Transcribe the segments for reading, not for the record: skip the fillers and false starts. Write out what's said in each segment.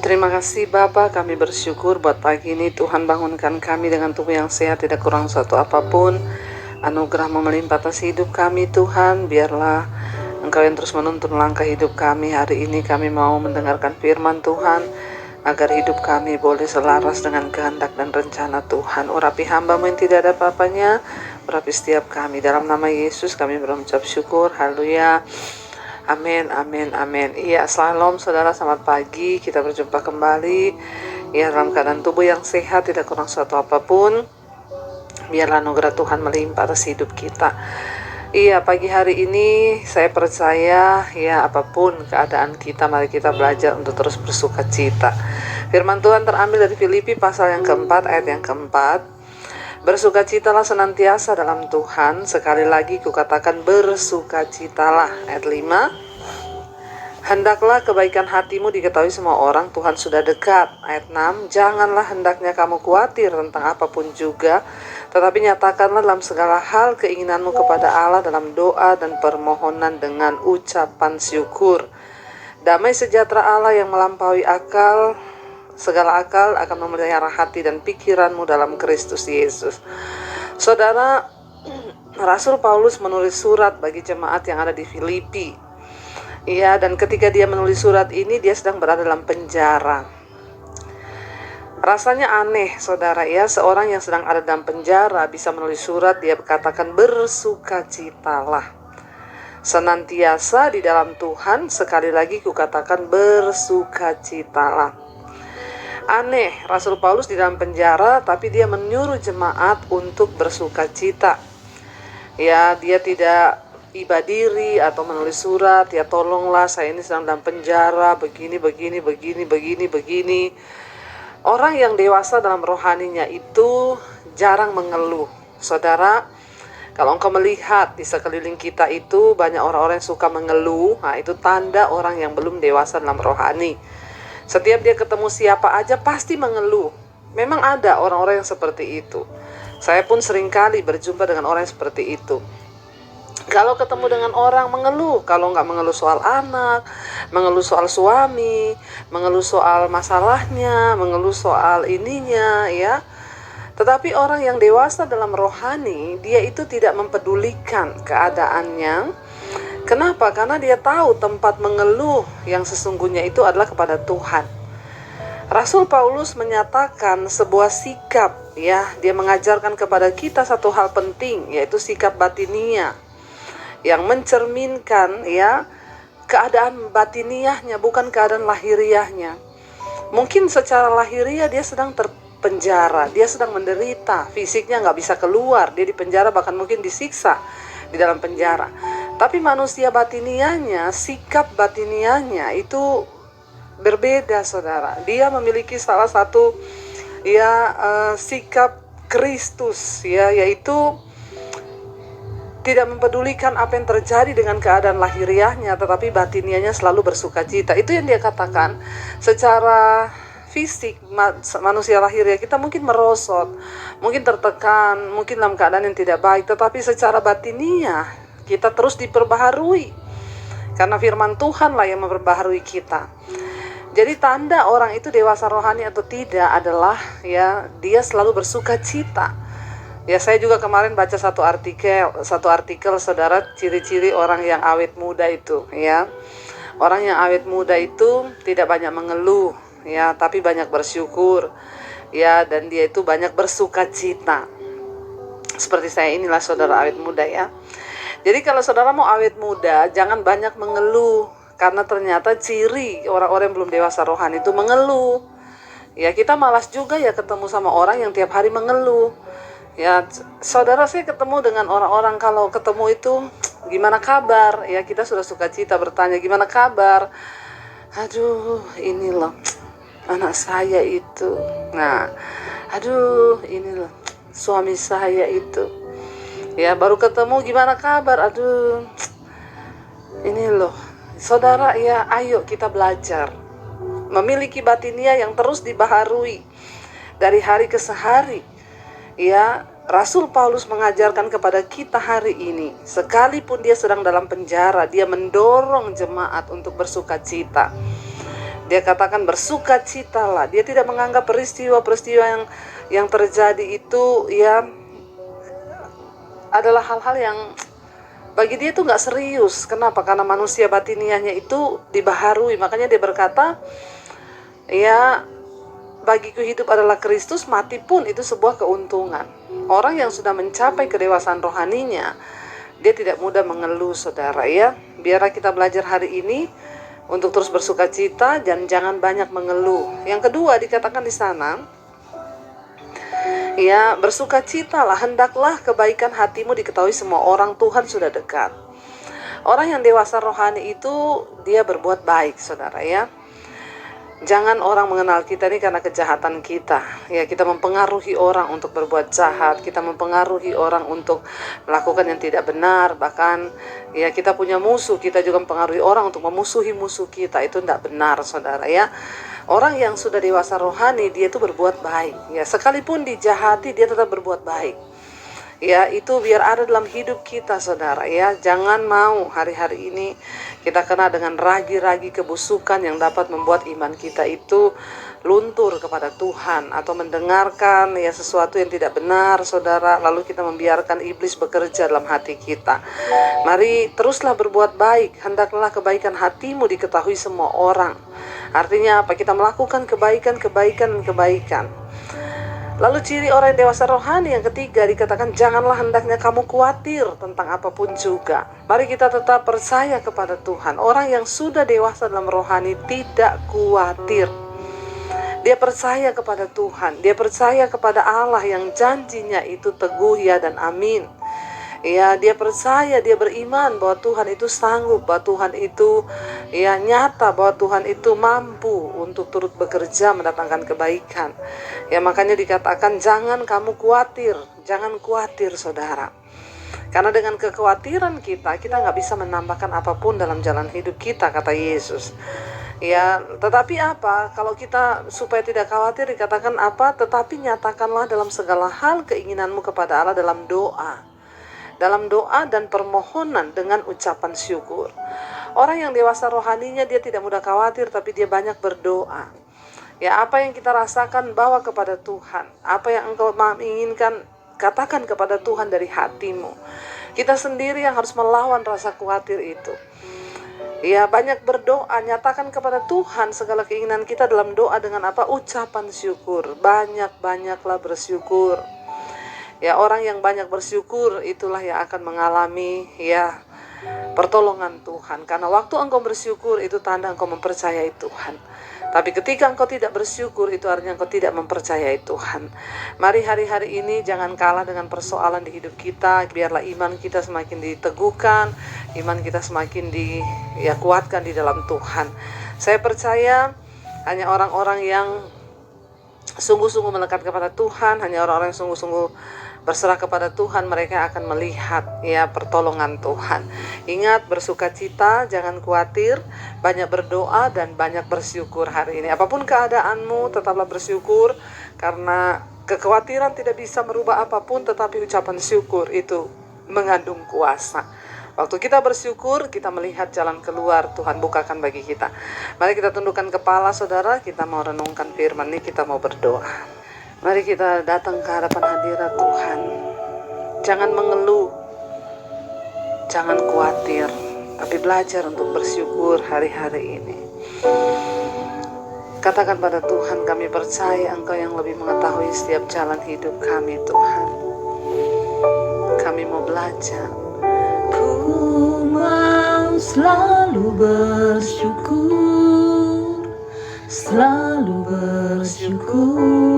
Terima kasih Bapa, kami bersyukur buat pagi ini Tuhan bangunkan kami dengan tubuh yang sehat, tidak kurang suatu apapun. Anugerah melimpah atas hidup kami Tuhan, biarlah Engkau yang terus menuntun langkah hidup kami. Hari ini kami mau mendengarkan firman Tuhan, agar hidup kami boleh selaras dengan kehendak dan rencana Tuhan. Urapi hamba-Mu yang tidak ada apa-apanya, urapi setiap kami. Dalam nama Yesus kami berucap syukur, haleluya. Amin, amin, amin. Iya, shalom saudara, selamat pagi. Kita berjumpa kembali. Ya, dalam keadaan tubuh yang sehat, tidak kurang suatu apapun. Biarlah anugerah Tuhan melimpah atas hidup kita. Iya, pagi hari ini saya percaya ya apapun keadaan kita, mari kita belajar untuk terus bersuka cita. Firman Tuhan terambil dari Filipi pasal yang keempat, ayat yang keempat. Bersukacitalah senantiasa dalam Tuhan. Sekali lagi kukatakan bersukacitalah. Ayat 5. Hendaklah kebaikan hatimu diketahui semua orang, Tuhan sudah dekat. Ayat 6. Janganlah hendaknya kamu khawatir tentang apapun juga, tetapi nyatakanlah dalam segala hal keinginanmu kepada Allah dalam doa dan permohonan dengan ucapan syukur. Damai sejahtera Allah yang melampaui segala akal akan memelihara hati dan pikiranmu dalam Kristus Yesus. Saudara, Rasul Paulus menulis surat bagi jemaat yang ada di Filipi. Ya, dan ketika dia menulis surat ini, dia sedang berada dalam penjara. Rasanya aneh, saudara ya, seorang yang sedang ada dalam penjara bisa menulis surat, dia katakan bersukacitalah. Senantiasa di dalam Tuhan, sekali lagi kukatakan bersukacitalah. Aneh, Rasul Paulus di dalam penjara, tapi dia menyuruh jemaat untuk bersukacita. Ya, dia tidak iba diri atau menulis surat, ya tolonglah saya ini sedang dalam penjara, begini. Orang yang dewasa dalam rohaninya itu jarang mengeluh. Saudara, kalau engkau melihat di sekeliling kita itu banyak orang-orang yang suka mengeluh, nah itu tanda orang yang belum dewasa dalam rohani. Setiap dia ketemu siapa aja pasti mengeluh. Memang ada orang-orang yang seperti itu. Saya pun seringkali berjumpa dengan orang yang seperti itu. Kalau ketemu dengan orang mengeluh, kalau nggak mengeluh soal anak, mengeluh soal suami, mengeluh soal masalahnya, mengeluh soal ininya ya. Tetapi orang yang dewasa dalam rohani, dia itu tidak mempedulikan keadaannya. Kenapa? Karena dia tahu tempat mengeluh yang sesungguhnya itu adalah kepada Tuhan. Rasul Paulus menyatakan sebuah sikap, ya, dia mengajarkan kepada kita satu hal penting, yaitu sikap batinia yang mencerminkan ya keadaan batiniahnya, bukan keadaan lahiriahnya. Mungkin secara lahiriah dia sedang terpenjara, dia sedang menderita, fisiknya nggak bisa keluar, dia di penjara, bahkan mungkin disiksa di dalam penjara. Tapi manusia batinianya, sikap batinianya itu berbeda, saudara. Dia memiliki salah satu sikap Kristus, ya, yaitu tidak mempedulikan apa yang terjadi dengan keadaan lahiriahnya, tetapi batinianya selalu bersukacita. Itu yang dia katakan. Secara fisik manusia lahiriah kita mungkin merosot, mungkin tertekan, mungkin dalam keadaan yang tidak baik, tetapi secara batiniah kita terus diperbaharui. Karena firman Tuhan lah yang memperbaharui kita. Jadi tanda orang itu dewasa rohani atau tidak adalah ya dia selalu bersukacita. Ya, saya juga kemarin baca satu artikel saudara, ciri-ciri orang yang awet muda itu ya. Orang yang awet muda itu tidak banyak mengeluh ya, tapi banyak bersyukur. Ya, dan dia itu banyak bersukacita. Seperti saya inilah saudara awet muda ya. Jadi kalau saudara mau awet muda, jangan banyak mengeluh. Karena ternyata ciri orang-orang yang belum dewasa rohani itu mengeluh. Ya, kita malas juga ya ketemu sama orang yang tiap hari mengeluh. Ya, saudara, saya ketemu dengan orang-orang kalau ketemu itu, gimana kabar? Ya, kita sudah sukacita bertanya, gimana kabar? Aduh, ini loh, anak saya itu. Nah, aduh, ini loh, suami saya itu. Ya, baru ketemu, gimana kabar? Aduh, ini loh. Saudara, ya ayo kita belajar memiliki batinia yang terus dibaharui dari hari ke hari. Ya, Rasul Paulus mengajarkan kepada kita hari ini, sekalipun dia sedang dalam penjara, dia mendorong jemaat untuk bersukacita. Dia katakan bersukacitalah. Dia tidak menganggap peristiwa-peristiwa yang terjadi itu ya adalah hal-hal yang bagi dia itu nggak serius. Kenapa? Karena manusia batiniahnya itu dibaharui. Makanya dia berkata, ya bagiku hidup adalah Kristus, mati pun itu sebuah keuntungan. Orang yang sudah mencapai kedewasaan rohaninya, dia tidak mudah mengeluh, saudara ya. Biarlah kita belajar hari ini untuk terus bersuka cita dan jangan banyak mengeluh. Yang kedua dikatakan di sana, ya bersukacitalah, hendaklah kebaikan hatimu diketahui semua orang, Tuhan sudah dekat. Orang yang dewasa rohani itu dia berbuat baik, saudara ya. Jangan orang mengenal kita ini karena kejahatan kita. Ya, kita mempengaruhi orang untuk berbuat jahat, kita mempengaruhi orang untuk melakukan yang tidak benar, bahkan ya kita punya musuh, kita juga mempengaruhi orang untuk memusuhi musuh kita. Itu tidak benar, saudara ya. Orang yang sudah dewasa rohani dia itu berbuat baik. Ya, sekalipun dijahati dia tetap berbuat baik. Ya, itu biar ada dalam hidup kita, saudara ya. Jangan mau hari-hari ini kita kena dengan ragi-ragi kebusukan yang dapat membuat iman kita itu luntur kepada Tuhan, atau mendengarkan ya sesuatu yang tidak benar, saudara, lalu kita membiarkan iblis bekerja dalam hati kita. Mari teruslah berbuat baik, hendaklah kebaikan hatimu diketahui semua orang. Artinya apa? Kita melakukan kebaikan. Lalu ciri orang yang dewasa rohani yang ketiga dikatakan, janganlah hendaknya kamu khawatir tentang apapun juga. Mari kita tetap percaya kepada Tuhan. Orang yang sudah dewasa dalam rohani tidak khawatir. Dia percaya kepada Tuhan. Dia percaya kepada Allah yang janjinya itu teguh ya dan amin. Ya, dia percaya, dia beriman bahwa Tuhan itu sanggup, bahwa Tuhan itu ya nyata, bahwa Tuhan itu mampu untuk turut bekerja mendatangkan kebaikan. Ya, makanya dikatakan jangan kamu khawatir, jangan khawatir, saudara. Karena dengan kekhawatiran kita nggak bisa menambahkan apapun dalam jalan hidup kita, kata Yesus. Ya, tetapi apa? Kalau kita supaya tidak khawatir dikatakan apa? Tetapi nyatakanlah dalam segala hal keinginanmu kepada Allah dalam doa dan permohonan dengan ucapan syukur. Orang yang dewasa rohaninya dia tidak mudah khawatir, tapi dia banyak berdoa. Ya, apa yang kita rasakan bawa kepada Tuhan. Apa yang engkau inginkan katakan kepada Tuhan dari hatimu. Kita sendiri yang harus melawan rasa khawatir itu. Ya, banyak berdoa, nyatakan kepada Tuhan segala keinginan kita dalam doa dengan apa? Ucapan syukur. Banyak-banyaklah bersyukur. Ya, orang yang banyak bersyukur itulah yang akan mengalami ya pertolongan Tuhan. Karena waktu engkau bersyukur itu tanda engkau mempercayai Tuhan. Tapi ketika engkau tidak bersyukur itu artinya engkau tidak mempercayai Tuhan. Mari hari-hari ini jangan kalah dengan persoalan di hidup kita. Biarlah iman kita semakin diteguhkan, iman kita semakin kuatkan di dalam Tuhan. Saya percaya hanya orang-orang yang sungguh-sungguh melekat kepada Tuhan, hanya orang-orang yang sungguh-sungguh berserah kepada Tuhan, mereka akan melihat ya pertolongan Tuhan. Ingat, bersukacita, jangan khawatir, banyak berdoa dan banyak bersyukur hari ini. Apapun keadaanmu, tetaplah bersyukur, karena kekhawatiran tidak bisa merubah apapun, tetapi ucapan syukur itu mengandung kuasa. Waktu kita bersyukur, kita melihat jalan keluar Tuhan bukakan bagi kita. Mari kita tundukkan kepala, saudara, kita mau renungkan firman ini, kita mau berdoa. Mari kita datang ke hadapan hadirat Tuhan. Jangan mengeluh, jangan khawatir, tapi belajar untuk bersyukur hari-hari ini. Katakan pada Tuhan, kami percaya Engkau yang lebih mengetahui setiap jalan hidup kami, Tuhan. Kami mau belajar. Ku mau selalu bersyukur, selalu bersyukur.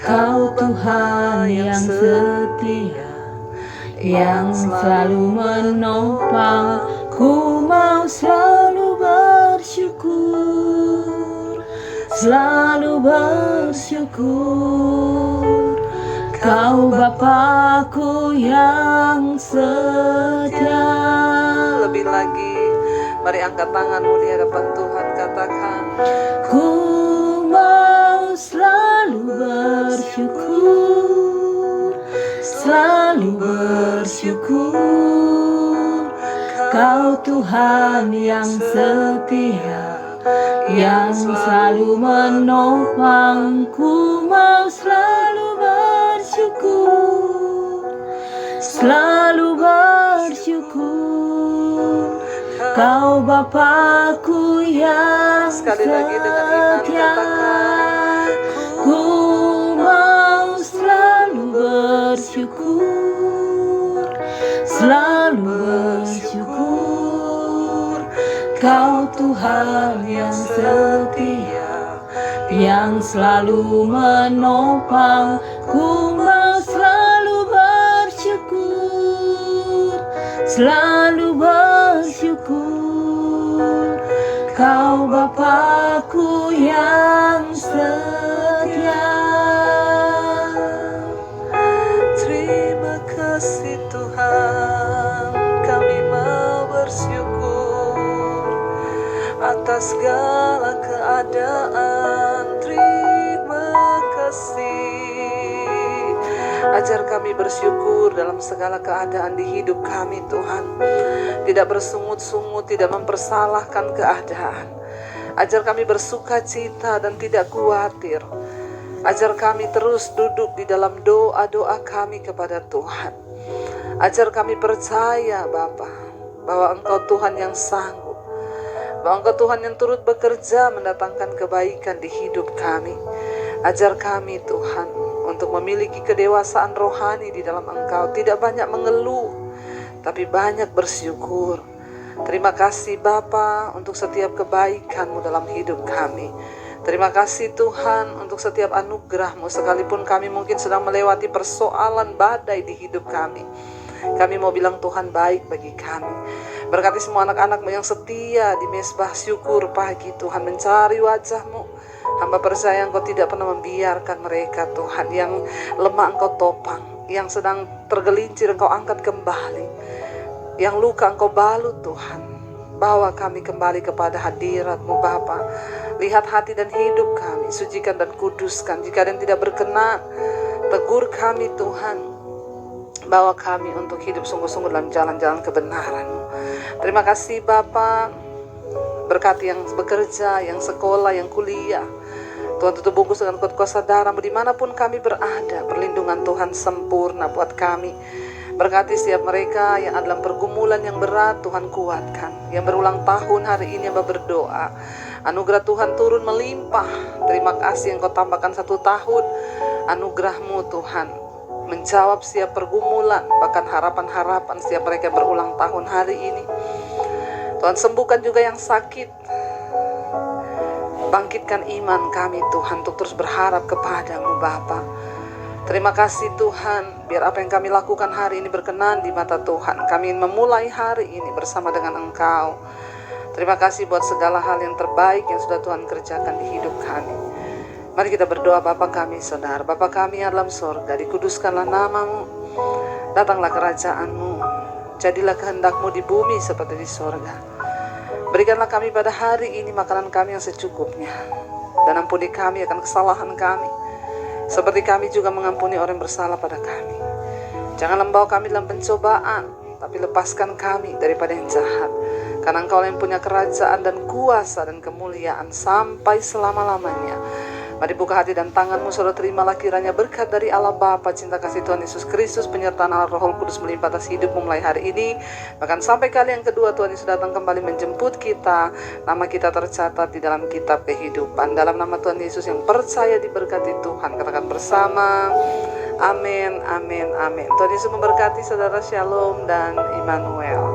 Kau Tuhan yang setia, yang selalu menopang. Ku mau selalu bersyukur, selalu bersyukur. Kau Bapa-Ku yang setia. Lebih lagi, mari angkat tanganmu di hadapan Tuhan, katakan, ku mau selalu bersyukur, selalu bersyukur. Kau Tuhan yang setia, yang selalu menopang. Ku mau selalu bersyukur, selalu bersyukur. Kau Bapakku yang Sekali lagi dengan iman setia. katakan, Ku mau selalu bersyukur, selalu bersyukur. Kau Tuhan yang setia, yang selalu menopang. Ku mau selalu bersyukur, selalu bersyukur. Kau Bapakku yang setia. terima kasih Tuhan, kami mau bersyukur atas segala keadaan. Terima kasih. Ajar kami bersyukur dalam segala keadaan di hidup kami Tuhan. Tidak bersungut-sungut, tidak mempersalahkan keadaan. Ajar kami bersuka cita dan tidak khawatir. Ajar kami terus duduk di dalam doa-doa kami kepada Tuhan. Ajar kami percaya Bapa, bahwa Engkau Tuhan yang sanggup, bahwa Engkau Tuhan yang turut bekerja mendatangkan kebaikan di hidup kami. Ajar kami Tuhan untuk memiliki kedewasaan rohani di dalam Engkau. Tidak banyak mengeluh, tapi banyak bersyukur. Terima kasih Bapa untuk setiap kebaikan-Mu dalam hidup kami. Terima kasih Tuhan untuk setiap anugerah-Mu, sekalipun kami mungkin sedang melewati persoalan badai di hidup kami. Kami mau bilang Tuhan baik bagi kami. Berkati semua anak-anak-Mu yang setia di mesbah syukur pagi Tuhan, mencari wajah-Mu. Hamba percaya Engkau tidak pernah membiarkan mereka Tuhan. Yang lemah Engkau topang, yang sedang tergelincir Engkau angkat kembali, yang luka Engkau balut Tuhan. Bawa kami kembali kepada hadirat-Mu Bapa. Lihat hati dan hidup kami, sucikan dan kuduskan. Jika ada yang tidak berkenan, tegur kami Tuhan. Bawa kami untuk hidup sungguh-sungguh dalam jalan-jalan kebenaran-Mu. Terima kasih Bapa. Berkati yang bekerja, yang sekolah, yang kuliah. Tuhan tutup bungkus dengan kuasa darah-Mu dimanapun kami berada. Perlindungan Tuhan sempurna buat kami. Berkati setiap mereka yang ada dalam pergumulan yang berat, Tuhan kuatkan. Yang berulang tahun hari ini yang berdoa, anugerah Tuhan turun melimpah. Terima kasih Engkau tambahkan 1 tahun. Anugerah-Mu Tuhan menjawab setiap pergumulan, bahkan harapan-harapan setiap mereka yang berulang tahun hari ini. Tuhan sembuhkan juga yang sakit. Bangkitkan iman kami Tuhan untuk terus berharap kepada-Mu Bapa. Terima kasih Tuhan, biar apa yang kami lakukan hari ini berkenan di mata Tuhan. Kami ingin memulai hari ini bersama dengan Engkau. Terima kasih buat segala hal yang terbaik yang sudah Tuhan kerjakan di hidup kami. Mari kita berdoa. Bapa kami saudara, Bapa kami yang dalam sorga, dikuduskanlah nama-Mu. Datanglah kerajaan-Mu. Jadilah kehendak-Mu di bumi seperti di sorga. Berikanlah kami pada hari ini makanan kami yang secukupnya. Dan ampuni kami akan kesalahan kami, seperti kami juga mengampuni orang yang bersalah pada kami. Jangan membawa kami dalam pencobaan, tapi lepaskan kami daripada yang jahat. Karena Engkau yang punya kerajaan dan kuasa dan kemuliaan sampai selama-lamanya. Mari buka hati dan tanganmu, saudara, terimalah kiranya berkat dari Allah Bapa, cinta kasih Tuhan Yesus Kristus, penyertaan Allah Roh Kudus melimpah atas hidupmu mulai hari ini. Bahkan sampai kali yang kedua Tuhan Yesus datang kembali menjemput kita. Nama kita tercatat di dalam kitab kehidupan. Dalam nama Tuhan Yesus yang percaya diberkati Tuhan, katakan bersama, amin, amin, amin. Tuhan Yesus memberkati saudara, shalom dan Immanuel.